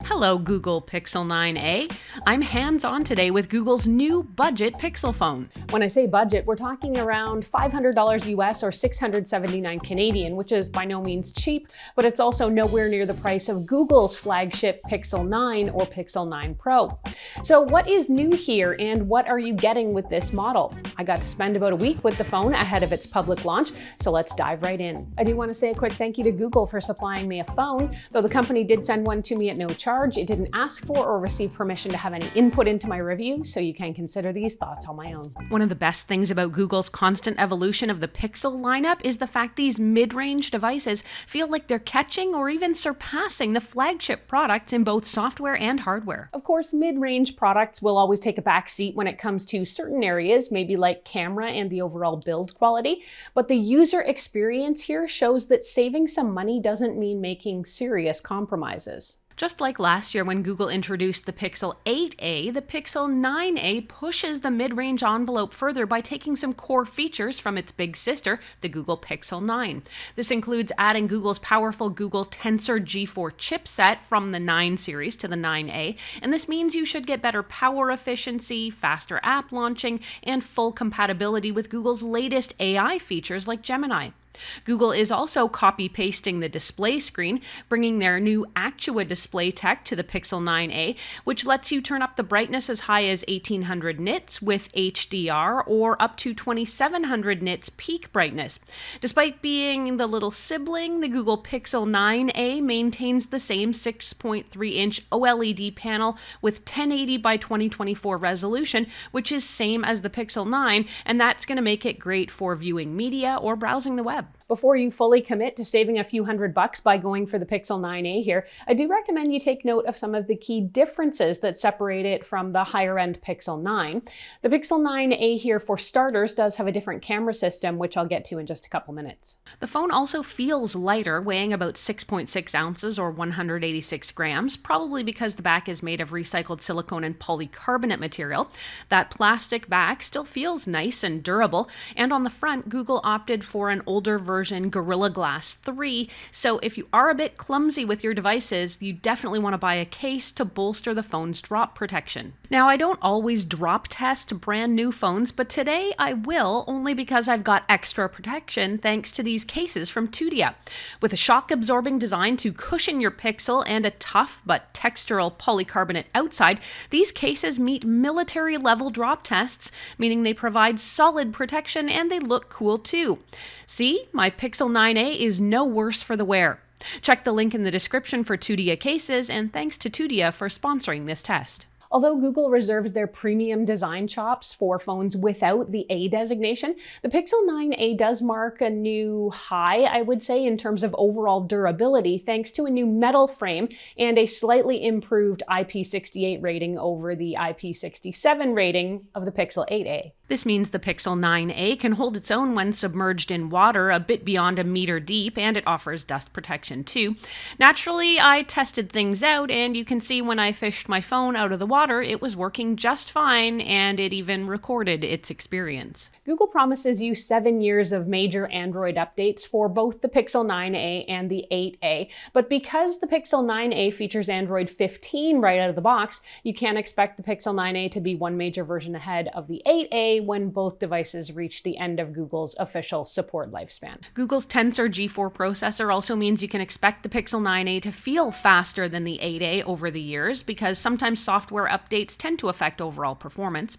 Hello, Google Pixel 9a. I'm hands-on today with Google's new budget Pixel phone. When I say budget, we're talking around $500 US or 679 Canadian, which is by no means cheap, but it's also nowhere near the price of Google's flagship Pixel 9 or Pixel 9 Pro. So what is new here and what are you getting with this model? I got to spend about a week with the phone ahead of its public launch, so let's dive right in. I do want to say a quick thank you to Google for supplying me a phone. Though the company did send one to me at no charge, it didn't ask for or receive permission to have any input into my review, so you can consider these thoughts on my own. One of the best things about Google's constant evolution of the Pixel lineup is the fact these mid-range devices feel like they're catching or even surpassing the flagship products in both software and hardware. Of course, mid-range products will always take a back seat when it comes to certain areas, maybe like camera and the overall build quality, but the user experience here shows that saving some money doesn't mean making serious compromises. Just like last year when Google introduced the Pixel 8a, the Pixel 9a pushes the mid-range envelope further by taking some core features from its big sister, the Google Pixel 9. This includes adding Google's powerful Google Tensor G4 chipset from the 9 series to the 9a, and this means you should get better power efficiency, faster app launching, and full compatibility with Google's latest AI features like Gemini. Google is also copy-pasting the display screen, bringing their new Actua display tech to the Pixel 9a, which lets you turn up the brightness as high as 1800 nits with HDR or up to 2700 nits peak brightness. Despite being the little sibling, the Google Pixel 9a maintains the same 6.3-inch OLED panel with 1080 by 2024 resolution, which is same as the Pixel 9, and that's going to make it great for viewing media or browsing the web. Before you fully commit to saving a few $100 by going for the Pixel 9a here, I do recommend you take note of some of the key differences that separate it from the higher-end Pixel 9. The Pixel 9a here, for starters, does have a different camera system, which I'll get to in just a couple minutes. The phone also feels lighter, weighing about 6.6 ounces or 186 grams, probably because the back is made of recycled silicone and polycarbonate material. That plastic back still feels nice and durable, and on the front, Google opted for an older version Gorilla Glass 3, so if you are a bit clumsy with your devices, you definitely want to buy a case to bolster the phone's drop protection. Now, I don't always drop test brand new phones, but today I will, only because I've got extra protection thanks to these cases from Tudia. With a shock-absorbing design to cushion your Pixel and a tough but textural polycarbonate outside, these cases meet military-level drop tests, meaning they provide solid protection and they look cool too. See, my Pixel 9a is no worse for the wear. Check the link in the description for Tudia cases, and thanks to Tudia for sponsoring this test. Although Google reserves their premium design chops for phones without the A designation, the Pixel 9a does mark a new high, I would say, in terms of overall durability, thanks to a new metal frame and a slightly improved IP68 rating over the IP67 rating of the Pixel 8a. This means the Pixel 9a can hold its own when submerged in water a bit beyond a meter deep, and it offers dust protection too. Naturally, I tested things out, and you can see when I fished my phone out of the water, it was working just fine, and it even recorded its experience. Google promises you 7 years of major Android updates for both the Pixel 9a and the 8a, but because the Pixel 9a features Android 15 right out of the box, you can't expect the Pixel 9a to be one major version ahead of the 8a when both devices reach the end of Google's official support lifespan. Google's Tensor G4 processor also means you can expect the Pixel 9a to feel faster than the 8a over the years, because sometimes software updates tend to affect overall performance.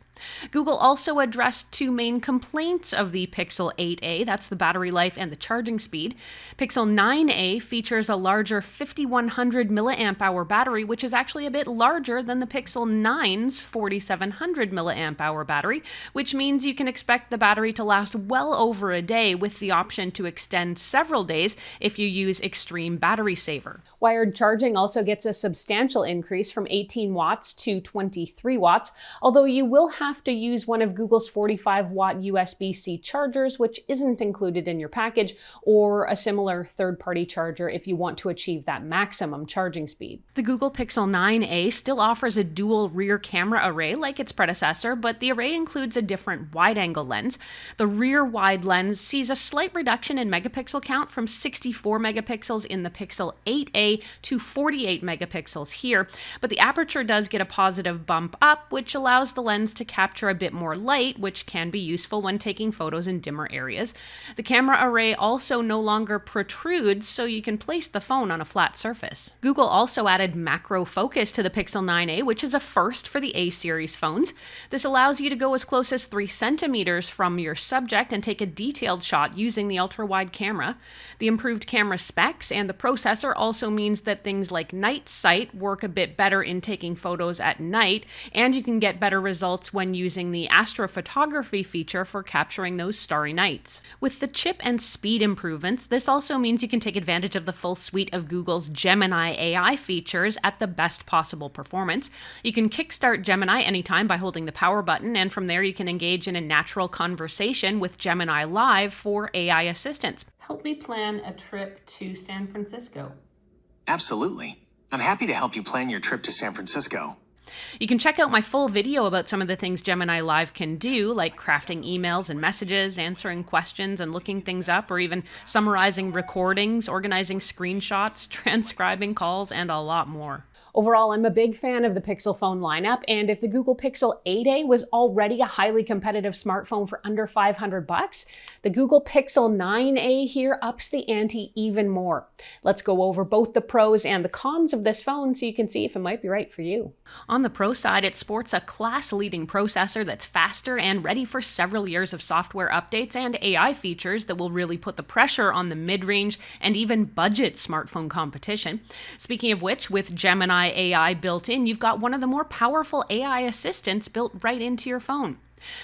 Google also addressed two main complaints of the Pixel 8a, that's the battery life and the charging speed. Pixel 9a features a larger 5100 milliamp hour battery, which is actually a bit larger than the Pixel 9's 4700 milliamp hour battery, which means you can expect the battery to last well over a day, with the option to extend several days if you use Extreme Battery Saver. Wired charging also gets a substantial increase from 18 watts to 23 watts, although you will have to use one of Google's 45-watt USB-C chargers, which isn't included in your package, or a similar third-party charger if you want to achieve that maximum charging speed. The Google Pixel 9a still offers a dual rear camera array like its predecessor, but the array includes a different different wide-angle lens. The rear wide lens sees a slight reduction in megapixel count from 64 megapixels in the Pixel 8a to 48 megapixels here, but the aperture does get a positive bump up, which allows the lens to capture a bit more light, which can be useful when taking photos in dimmer areas. The camera array also no longer protrudes, so you can place the phone on a flat surface. Google also added macro focus to the Pixel 9a, which is a first for the A series phones. This allows you to go as close as 3 centimeters from your subject and take a detailed shot using the ultra-wide camera. The improved camera specs and the processor also means that things like night sight work a bit better in taking photos at night, and you can get better results when using the astrophotography feature for capturing those starry nights. With the chip and speed improvements, this also means you can take advantage of the full suite of Google's Gemini AI features at the best possible performance. You can kickstart Gemini anytime by holding the power button, and from there you can engage in a natural conversation with Gemini Live for AI assistance. Help me plan a trip to San Francisco. Absolutely. I'm happy to help you plan your trip to San Francisco. You can check out my full video about some of the things Gemini Live can do, like crafting emails and messages, answering questions and looking things up, or even summarizing recordings, organizing screenshots, transcribing calls, and a lot more. Overall, I'm a big fan of the Pixel phone lineup, and if the Google Pixel 8a was already a highly competitive smartphone for under $500, the Google Pixel 9a here ups the ante even more. Let's go over both the pros and the cons of this phone so you can see if it might be right for you. On the pro side, it sports a class-leading processor that's faster and ready for several years of software updates and AI features that will really put the pressure on the mid-range and even budget smartphone competition. Speaking of which, with Gemini AI built in, you've got one of the more powerful AI assistants built right into your phone.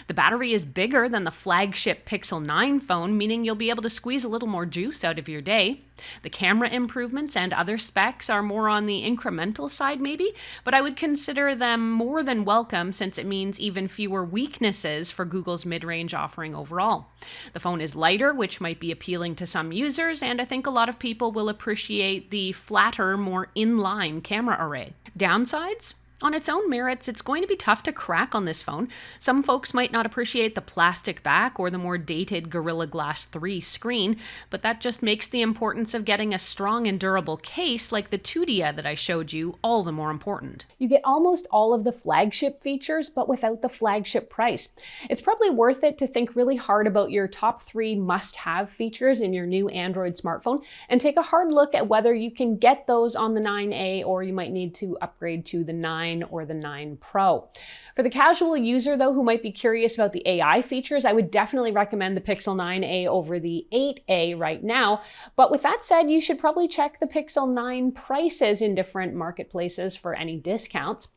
The battery is bigger than the flagship Pixel 9 phone, meaning you'll be able to squeeze a little more juice out of your day. The camera improvements and other specs are more on the incremental side maybe, but I would consider them more than welcome since it means even fewer weaknesses for Google's mid-range offering overall. The phone is lighter, which might be appealing to some users, and I think a lot of people will appreciate the flatter, more in-line camera array. Downsides? On its own merits, it's going to be tough to crack on this phone. Some folks might not appreciate the plastic back or the more dated Gorilla Glass 3 screen, but that just makes the importance of getting a strong and durable case like the Tudia that I showed you all the more important. You get almost all of the flagship features, but without the flagship price. It's probably worth it to think really hard about your top 3 must-have features in your new Android smartphone and take a hard look at whether you can get those on the 9a or you might need to upgrade to the 9 or the 9 Pro. For the casual user, though, who might be curious about the AI features, I would definitely recommend the Pixel 9a over the 8a right now. But with that said, you should probably check the Pixel 9 prices in different marketplaces for any discounts.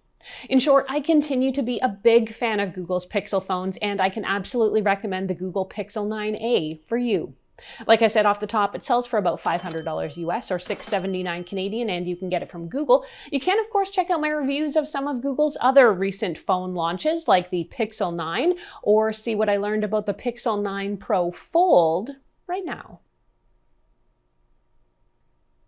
In short, I continue to be a big fan of Google's Pixel phones, and I can absolutely recommend the Google Pixel 9a for you. Like I said off the top, it sells for about $500 US or $679 Canadian, and you can get it from Google. You can, of course, check out my reviews of some of Google's other recent phone launches, like the Pixel 9, or see what I learned about the Pixel 9 Pro Fold right now.